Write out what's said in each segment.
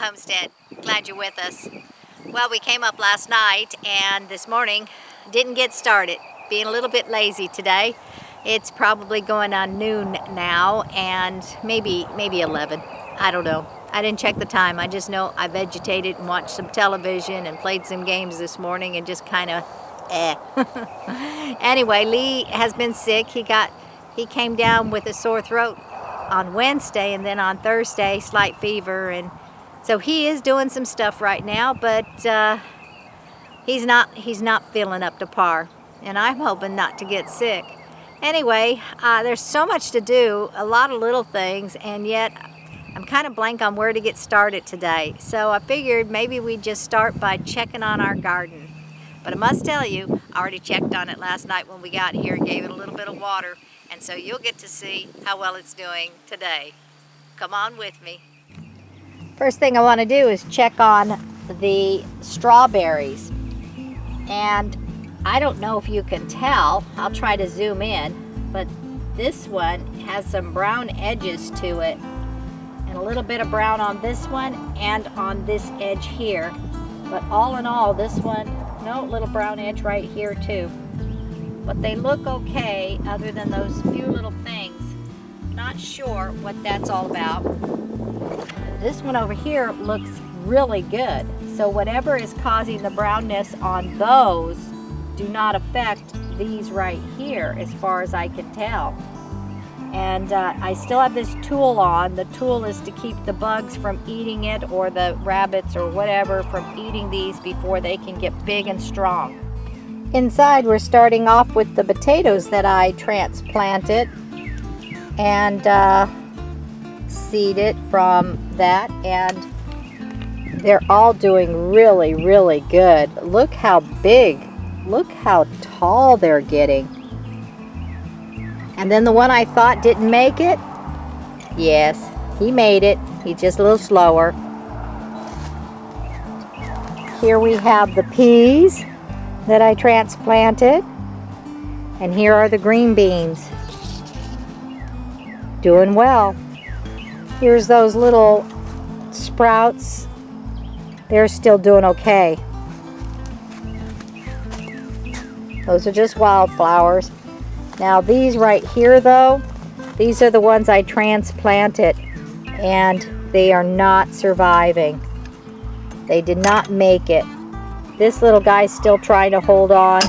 homestead. Glad you're with us. Well, we came up last night and this morning didn't get started. Being a little bit lazy today. It's probably going on noon now and maybe 11. I don't know. I didn't check the time. I just know I vegetated and watched some television and played some games this morning and just kind of Anyway, Lee has been sick. He came down with a sore throat on Wednesday, and then on Thursday slight fever, and so he is doing some stuff right now, but he's not feeling up to par, and I'm hoping not to get sick. Anyway, there's so much to do, a lot of little things, and yet I'm kind of blank on where to get started today. So I figured maybe we'd just start by checking on our garden. But I must tell you, I already checked on it last night when we got here, gave it a little bit of water, and so you'll get to see how well it's doing today. Come on with me. First thing I want to do is check on the strawberries. And I don't know if you can tell, I'll try to zoom in, but this one has some brown edges to it, and a little bit of brown on this one and on this edge here. But all in all, this one, no, little brown edge right here too. But they look okay other than those few little things. Not sure what that's all about. This one over here looks really good. So whatever is causing the brownness on those do not affect these right here as far as I can tell. And I still have this tool on. The tool is to keep the bugs from eating it, or the rabbits or whatever from eating these before they can get big and strong. Inside, we're starting off with the potatoes that I transplanted and seeded from that, and they're all doing really, really good. Look how big, look how tall they're getting. And then the one I thought didn't make it, yes, he made it. He's just a little slower. Here we have the peas that I transplanted. And here are the green beans. Doing well. Here's those little sprouts. They're still doing okay. Those are just wildflowers. Now these right here though, these are the ones I transplanted, and they are not surviving. They did not make it. This little guy's still trying to hold on,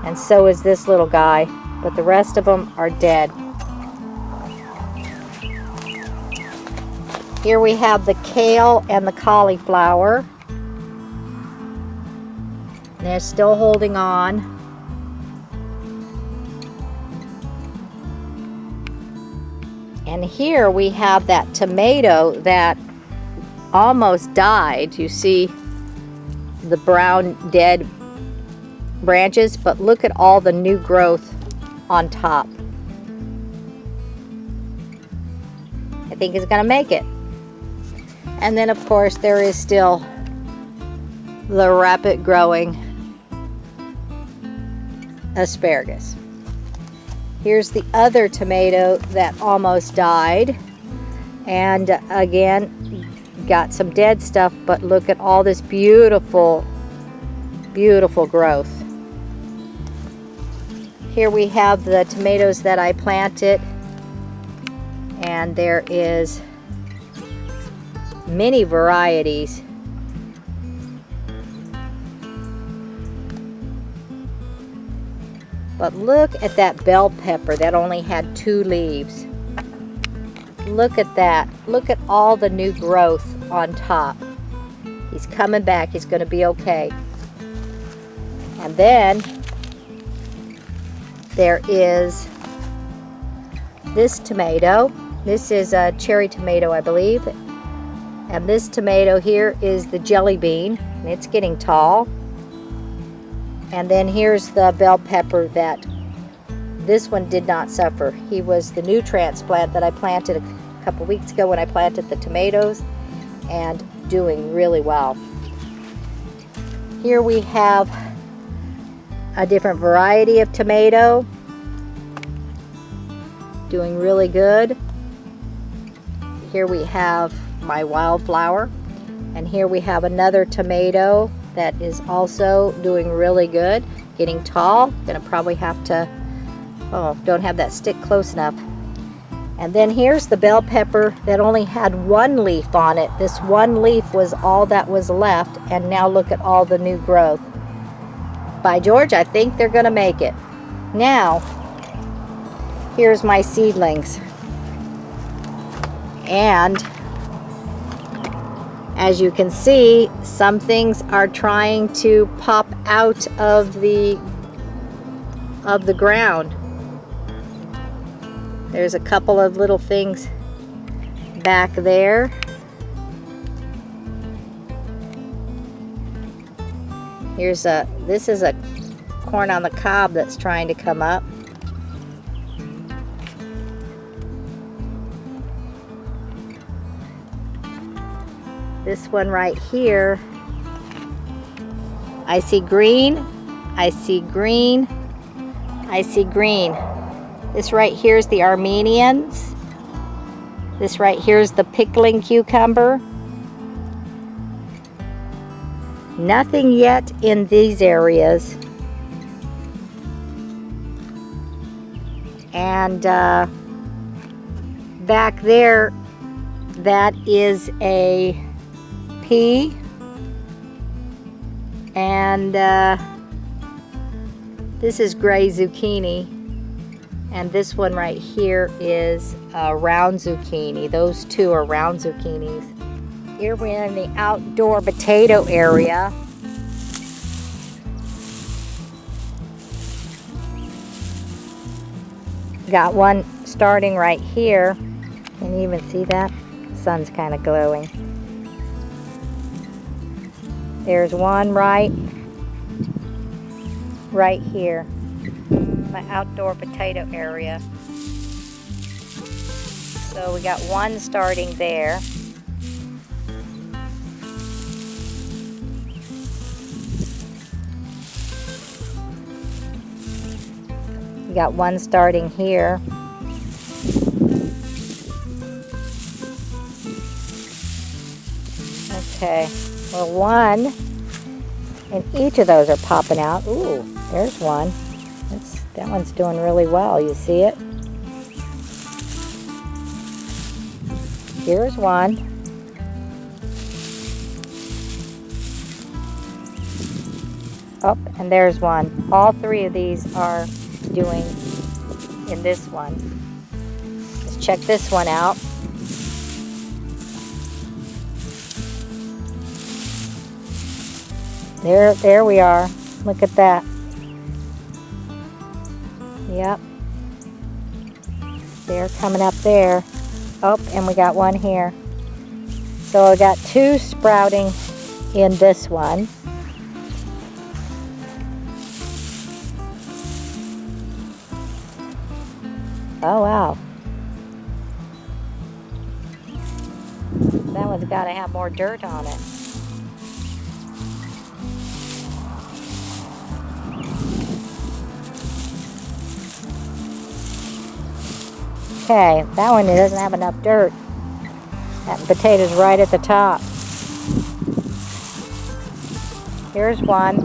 and so is this little guy, but the rest of them are dead. Here we have the kale and the cauliflower. They're still holding on. And here we have that tomato that almost died. You see the brown dead branches, but look at all the new growth on top. I think it's gonna make it. And then of course there is still the rapid growing asparagus. Here's the other tomato that almost died, and again got some dead stuff, but look at all this beautiful, beautiful growth. Here we have the tomatoes that I planted, and there is many varieties. But look at that bell pepper that only had 2 leaves. Look at that. Look at all the new growth on top. He's coming back. He's going to be okay. And then there is this tomato. This is a cherry tomato, I believe. And this tomato here is the jelly bean. And it's getting tall. And then here's the bell pepper that this one did not suffer. He was the new transplant that I planted a couple weeks ago when I planted the tomatoes, and doing really well. Here we have a different variety of tomato, doing really good. Here we have my wildflower. And here we have another tomato that is also doing really good, getting tall. Gonna probably have to, oh, don't have that stick close enough. And then here's the bell pepper that only had one leaf on it. This one leaf was all that was left, and now look at all the new growth. By George, I think they're gonna make it. Now, here's my seedlings. And as you can see, some things are trying to pop out of the ground. There's a couple of little things back there. This is a corn on the cob that's trying to come up. This one right here, I see green, I see green, I see green. This right here is the Armenians. This right here is the pickling cucumber. Nothing yet in these areas. And back there, that is a pea. And this is gray zucchini. And this one right here is round zucchini. Those two are round zucchinis. Here we're in the outdoor potato area. Got one starting right here. Can you even see that? The sun's kind of glowing. There's one right here. My outdoor potato area. So we got one starting there. We got one starting here. Okay, well, one and each of those are popping out. Ooh, there's one. That one's doing really well. You see it? Here's one. Oh, and there's one. All three of these are doing in this one. Let's check this one out. There we are. Look at that. Yep. They're coming up there. Oh, and we got one here. So I got two sprouting in this one. Oh, wow. That one's got to have more dirt on it. Okay, that one doesn't have enough dirt. That potato's right at the top. Here's one.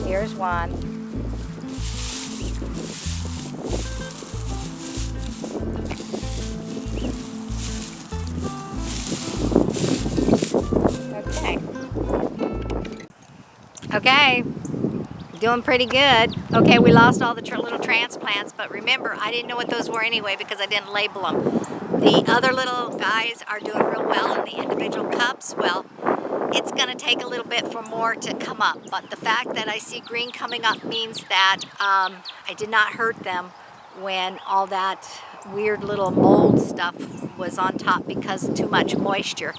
Here's one. Okay, doing pretty good. Okay, we lost all the little transplants, but remember, I didn't know what those were anyway because I didn't label them. The other little guys are doing real well in the individual cups. Well, it's gonna take a little bit for more to come up, but the fact that I see green coming up means that I did not hurt them when all that weird little mold stuff was on top because too much moisture.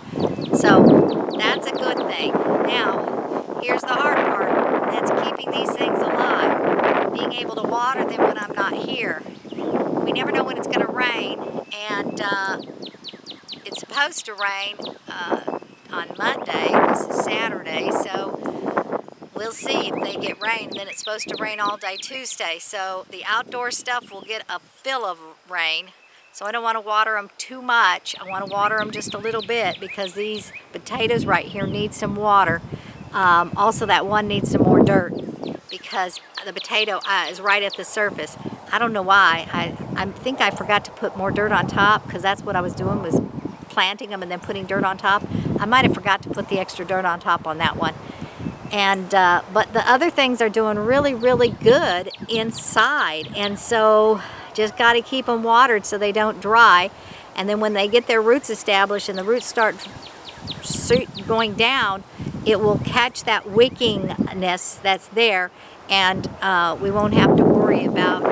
So that's a good thing. Now, here's the hard part, that's keeping these things alive, being able to water them when I'm not here. We never know when it's going to rain, and it's supposed to rain on Monday. This is Saturday, so we'll see if they get rain. And then it's supposed to rain all day Tuesday, so the outdoor stuff will get a fill of rain, So I don't want to water them too much. I want to water them just a little bit because these potatoes right here need some water. Also, that one needs some more dirt because the potato is right at the surface. I don't know why. I think I forgot to put more dirt on top because that's what I was doing, was planting them and then putting dirt on top. I might have forgot to put the extra dirt on top on that one. And but the other things are doing really, really good inside, and so just got to keep them watered so they don't dry. And then when they get their roots established and the roots start going down, it will catch that wickingness that's there, and we won't have to worry about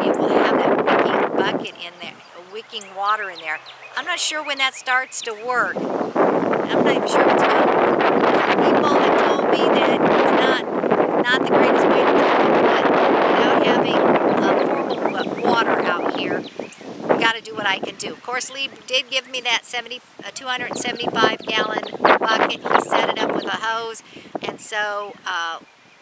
it will have that wicking bucket in there, wicking water in there. I'm not sure when that starts to work. I'm not even sure if it's going to work. People have told me that it's not the greatest way to do it, but without having formal water out here, got to do what I can do. Of course, Lee did give me that 275 gallon bucket. He set it up with a hose, and so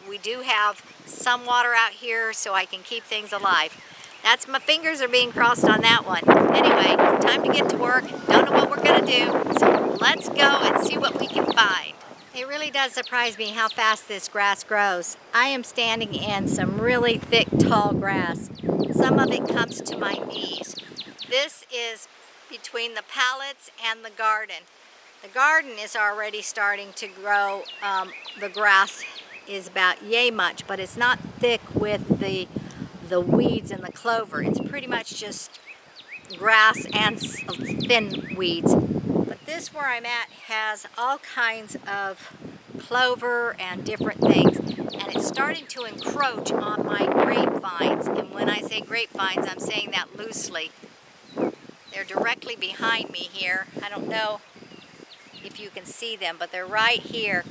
we do have some water out here so I can keep things alive. That's, my fingers are being crossed on that one. Anyway, time to get to work. Don't know what we're gonna do, so let's go and see what we can find. It really does surprise me how fast this grass grows. I am standing in some really thick, tall grass. Some of it comes to my knees. This is between the pallets and the garden. The garden is already starting to grow. The grass is about yay much, but it's not thick with the weeds and the clover. It's pretty much just grass and thin weeds. But this where I'm at has all kinds of clover and different things, and it's starting to encroach on my grapevines. And when I say grapevines, I'm saying that loosely. They're directly behind me here. I don't know if you can see them, but they're right here,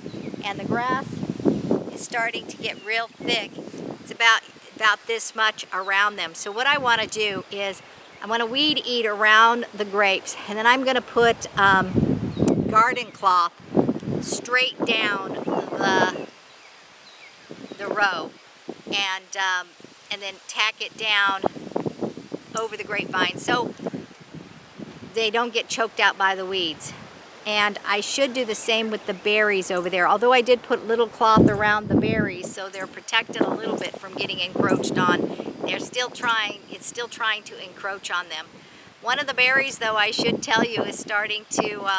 and the grass is starting to get real thick. It's about this much around them. So what I want to do is I want to weed eat around the grapes, and then I'm going to put garden cloth straight down the row, and then tack it down over the grapevine so they don't get choked out by the weeds. And I should do the same with the berries over there, although I did put little cloth around the berries so they're protected a little bit from getting encroached on. It's still trying to encroach on them. One of the berries, though, I should tell you, is starting to,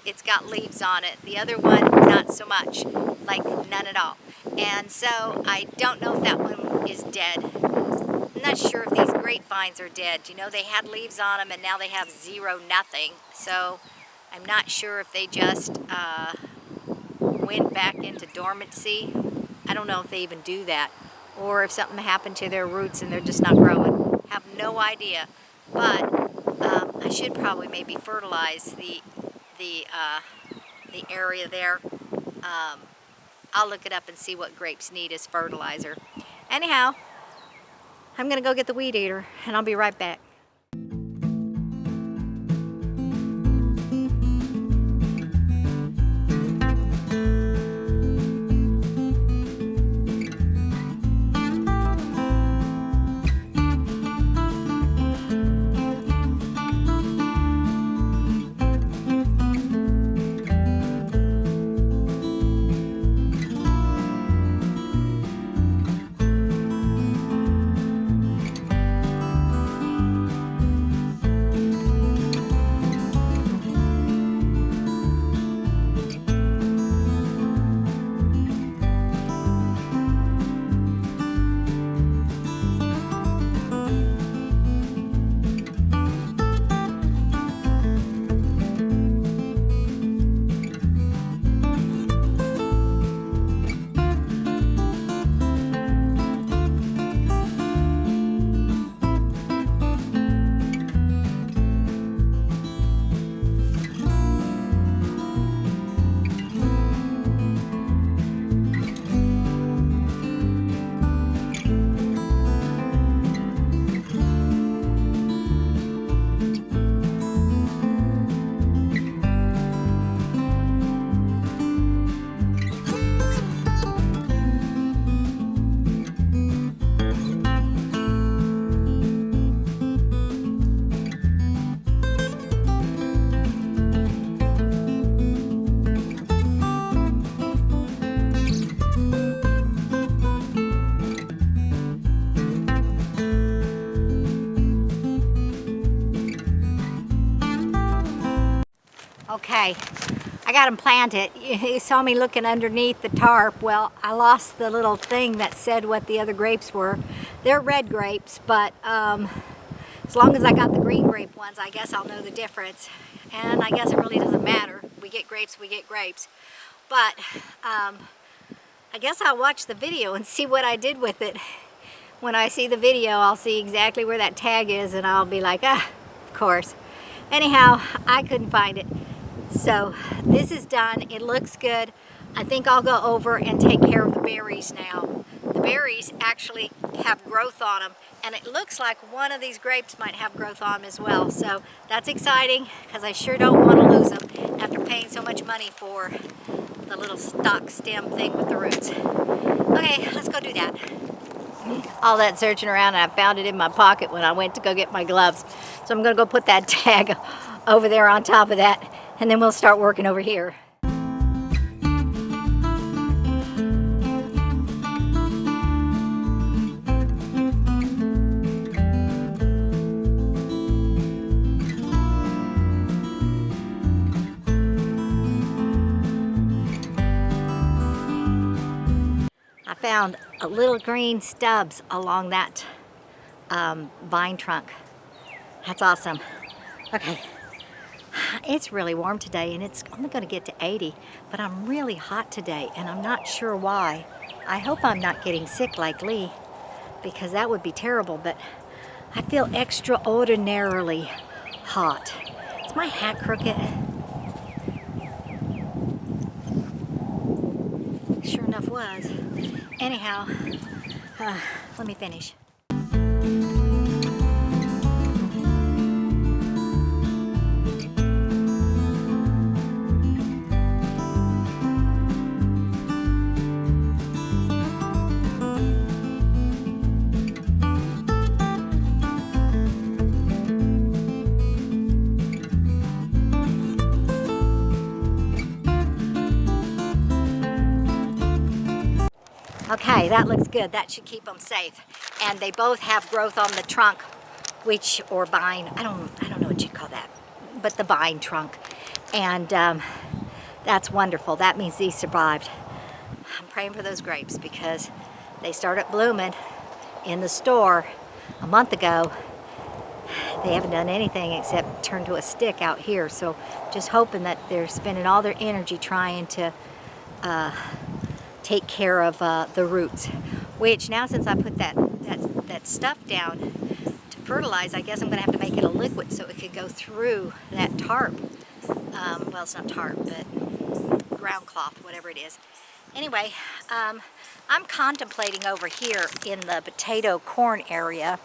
it's got leaves on it. The other one, not so much, like none at all. And so I don't know if that one is dead. I'm not sure if these grapevines are dead. You know, they had leaves on them and now they have zero, nothing. So I'm not sure if they just went back into dormancy. I don't know if they even do that, or if something happened to their roots and they're just not growing. Have no idea. But I should probably maybe fertilize the area there. I'll look it up and see what grapes need as fertilizer. Anyhow, I'm gonna go get the weed eater, and I'll be right back. Okay, I got them planted. You saw me looking underneath the tarp. Well, I lost the little thing that said what the other grapes were. They're red grapes, but as long as I got the green grape ones, I guess I'll know the difference. And I guess it really doesn't matter. We get grapes, we get grapes. But I guess I'll watch the video and see what I did with it. When I see the video, I'll see exactly where that tag is, and I'll be like, ah, of course. Anyhow, I couldn't find it. So this is done. It looks good. I think I'll go over and take care of the berries now. The berries actually have growth on them, and it looks like one of these grapes might have growth on them as well. So that's exciting, because I sure don't want to lose them after paying so much money for the little stock stem thing with the roots. Okay, let's go do that. All that searching around, and I found it in my pocket when I went to go get my gloves. So I'm gonna go put that tag over there on top of that, and then we'll start working over here. I found a little green stubs along that vine trunk. That's awesome. Okay, it's really warm today, and it's only going to get to 80, but I'm really hot today, and I'm not sure why. I hope I'm not getting sick like Lee, because that would be terrible, but I feel extraordinarily hot. Is my hat crooked? Sure enough was. Anyhow, let me finish. Okay, that looks good. That should keep them safe. And they both have growth on the trunk, or vine. I don't know what you call that, but the vine trunk. And that's wonderful. That means these survived. I'm praying for those grapes, because they started blooming in the store a month ago. They haven't done anything except turn to a stick out here. So just hoping that they're spending all their energy trying to take care of the roots, which now, since I put that stuff down to fertilize, I guess I'm gonna have to make it a liquid so it could go through that tarp. Well, it's not tarp, but ground cloth, whatever it is. Anyway, I'm contemplating over here in the potato corn area,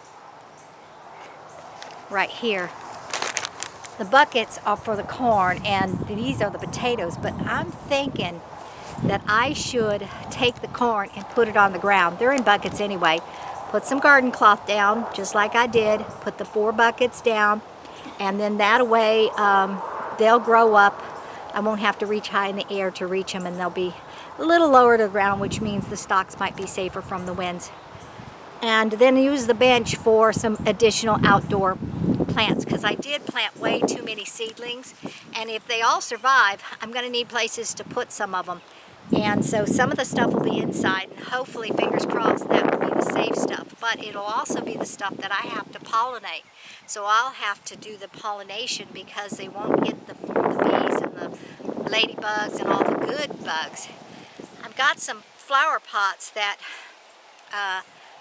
right here. The buckets are for the corn, and these are the potatoes, but I'm thinking that I should take the corn and put it on the ground. They're in buckets anyway. Put some garden cloth down, just like I did. Put the 4 buckets down, and then that way they'll grow up. I won't have to reach high in the air to reach them, and they'll be a little lower to the ground, which means the stalks might be safer from the winds. And then use the bench for some additional outdoor plants, because I did plant way too many seedlings, and if they all survive, I'm going to need places to put some of them. And so some of the stuff will be inside, and hopefully, fingers crossed, that will be the safe stuff. But it'll also be the stuff that I have to pollinate. So I'll have to do the pollination, because they won't get the bees and the ladybugs and all the good bugs. I've got some flower pots that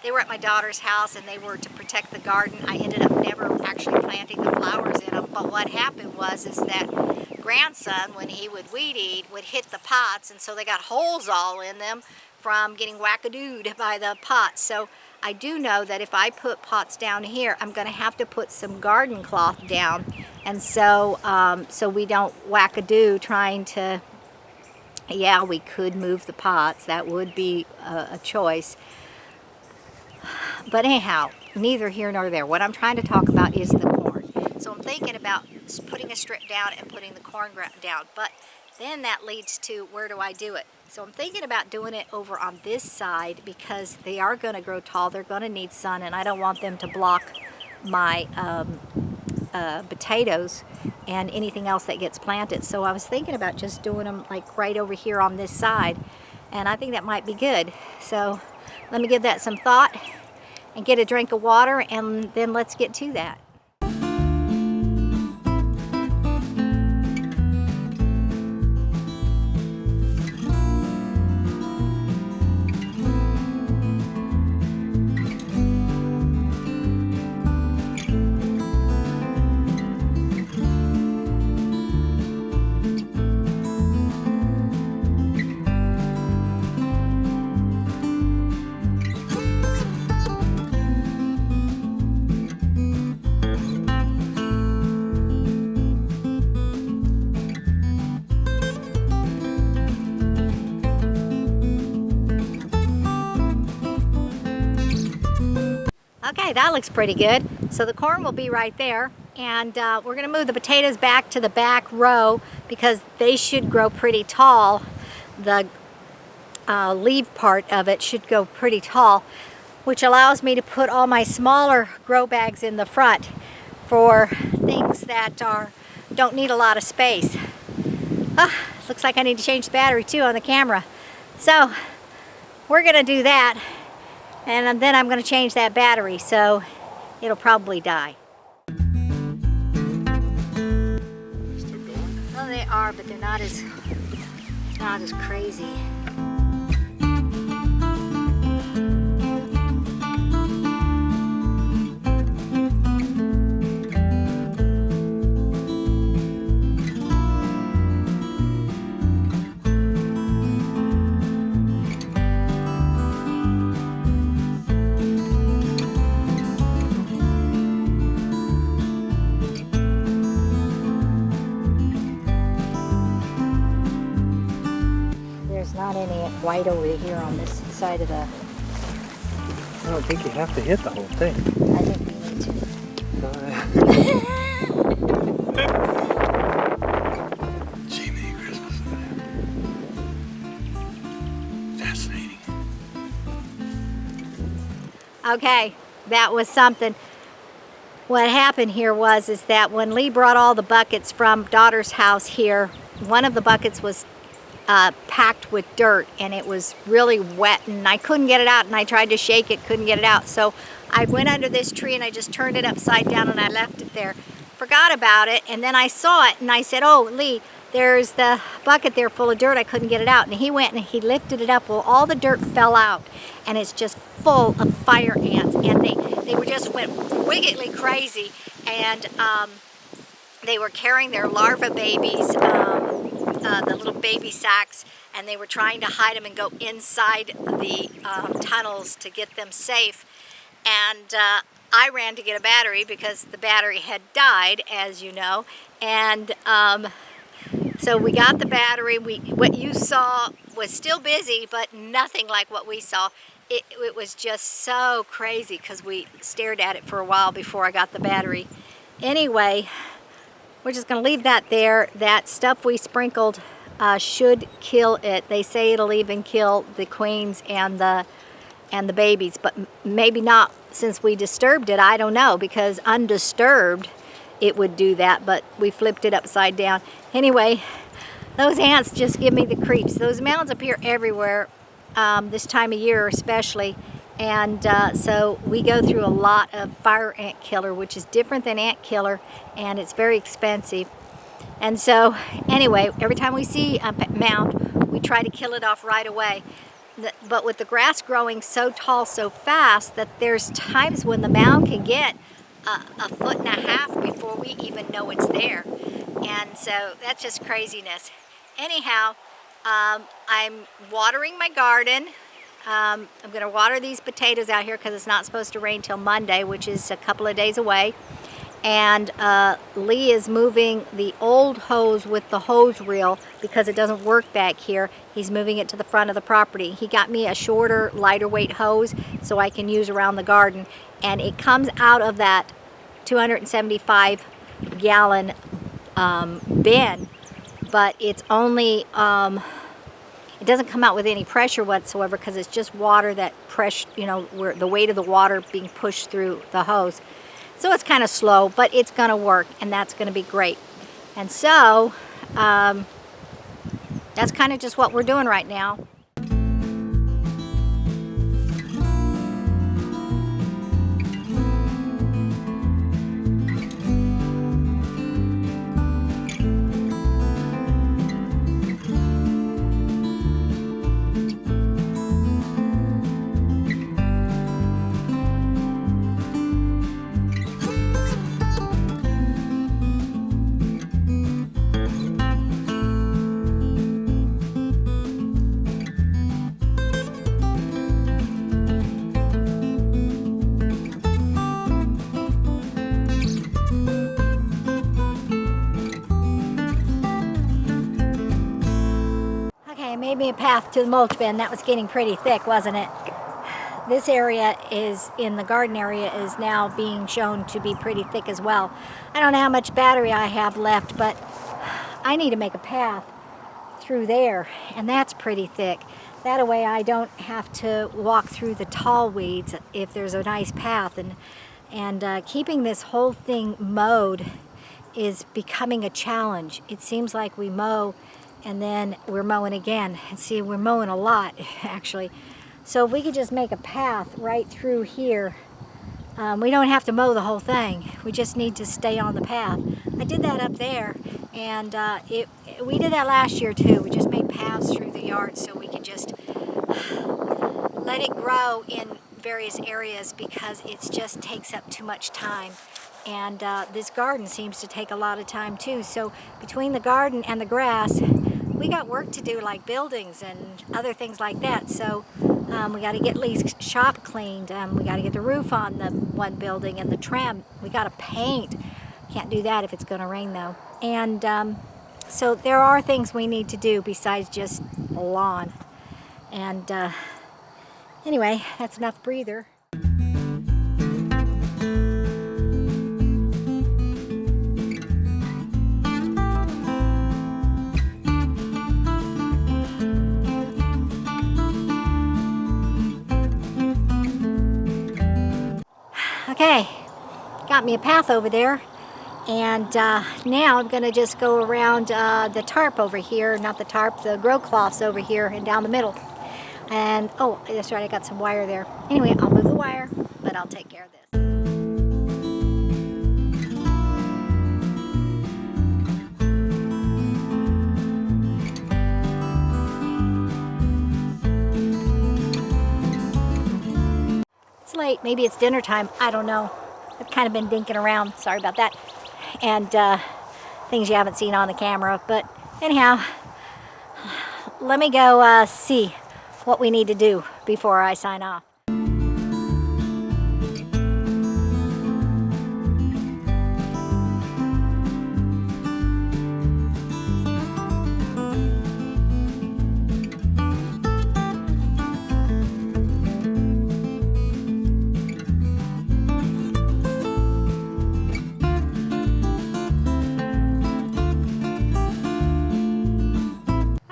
they were at my daughter's house, and they were to protect the garden. I ended up never actually planting the flowers in them, but what happened was that grandson, when he would weed eat, would hit the pots, and so they got holes all in them from getting wackadooed by the pots. So I do know that if I put pots down here, I'm going to have to put some garden cloth down, and so so we don't wackadoo trying to. Yeah, we could move the pots. That would be a choice. But anyhow, neither here nor there. What I'm trying to talk about is the corn. So I'm thinking about putting a strip down and putting the corn down. But then that leads to, where do I do it? So I'm thinking about doing it over on this side, because they are going to grow tall. They're going to need sun, and I don't want them to block my potatoes and anything else that gets planted. So I was thinking about just doing them like right over here on this side, and I think that might be good. So let me give that some thought and get a drink of water, and then let's get to that. Okay, that looks pretty good. So the corn will be right there, and we're going to move the potatoes back to the back row because they should grow pretty tall. The leaf part of it should go pretty tall, which allows me to put all my smaller grow bags in the front for things that don't need a lot of space. Looks like I need to change the battery too on the camera. So we're going to do that. And then I'm going to change that battery, so it'll probably die. Still going? Oh, they are, but they're not as crazy. Not any white over here on this side of the... I don't think you have to hit the whole thing. I think we need to. Gee, Merry Christmas. Fascinating. Okay, that was something. What happened here is that when Lee brought all the buckets from daughter's house here, one of the buckets was packed with dirt, and it was really wet, and I couldn't get it out, and I tried to shake it, couldn't get it out. So I went under this tree and I just turned it upside down and I left it there. Forgot about it, and then I saw it and I said, oh, Lee, there's the bucket there full of dirt, I couldn't get it out. And he went and he lifted it up. Well, all the dirt fell out, and it's just full of fire ants, and they just went wickedly crazy, and they were carrying their larva babies, the little baby sacks, and they were trying to hide them and go inside the tunnels to get them safe. And I ran to get a battery because the battery had died, as you know. And so we got the battery. What you saw was still busy, but nothing like what we saw. It was just so crazy because we stared at it for a while before I got the battery. Anyway, we're just going to leave that there. That stuff we sprinkled should kill it. They say it'll even kill the queens and the babies, but maybe not since we disturbed it. I don't know, because undisturbed it would do that, but we flipped it upside down. Anyway, those ants just give me the creeps. Those mounds appear everywhere this time of year especially. And so we go through a lot of fire ant killer, which is different than ant killer, and it's very expensive. And so anyway, every time we see a mound, we try to kill it off right away. But with the grass growing so tall so fast, that there's times when the mound can get a foot and a half before we even know it's there. And so that's just craziness. Anyhow, I'm watering my garden. I'm going to water these potatoes out here because it's not supposed to rain till Monday, which is a couple of days away. And Lee is moving the old hose with the hose reel because it doesn't work back here. He's moving it to the front of the property. He got me a shorter, lighter weight hose so I can use around the garden. And it comes out of that 275 gallon bin, but it's only, it doesn't come out with any pressure whatsoever because it's just water that pressure, you know, where the weight of the water being pushed through the hose. So it's kind of slow, but it's going to work, and that's going to be great. And so that's kind of just what we're doing right now. Okay, I made me a path to the mulch bin. That was getting pretty thick, wasn't it? This area is, in the garden area, is now being shown to be pretty thick as well. I don't know how much battery I have left, but I need to make a path through there, and that's pretty thick. That way I don't have to walk through the tall weeds if there's a nice path. And keeping this whole thing mowed is becoming a challenge. It seems like we mow and then we're mowing again. And see, we're mowing a lot, actually. So if we could just make a path right through here, we don't have to mow the whole thing. We just need to stay on the path. I did that up there, and we did that last year too. We just made paths through the yard so we can just let it grow in various areas, because it just takes up too much time. And this garden seems to take a lot of time too. So between the garden and the grass, we got work to do, like buildings and other things like that. So we got to get Lee's shop cleaned. We got to get the roof on the one building and the trim. We got to paint. Can't do that if it's going to rain though. And so there are things we need to do besides just lawn. And anyway, that's enough breather. Okay, got me a path over there, and now I'm going to just go around the tarp over here, not the tarp, the grow cloths over here and down the middle. And, oh, that's right, I got some wire there. Anyway, I'll move the wire, but I'll take care of this. It's late, maybe it's dinner time, I don't know. I've kind of been dinking around, sorry about that. And things you haven't seen on the camera, but anyhow, let me go see what we need to do before I sign off.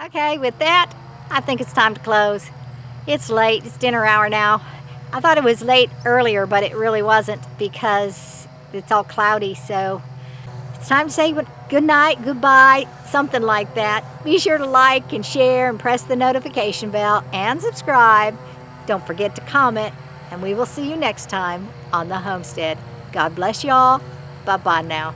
Okay, with that, I think it's time to close. It's late, it's dinner hour now. I thought it was late earlier, but it really wasn't, because it's all cloudy, so it's time to say good night, goodbye, something like that. Be sure to like and share and press the notification bell and subscribe. Don't forget to comment, and we will see you next time on the homestead. God bless y'all. Bye-bye now.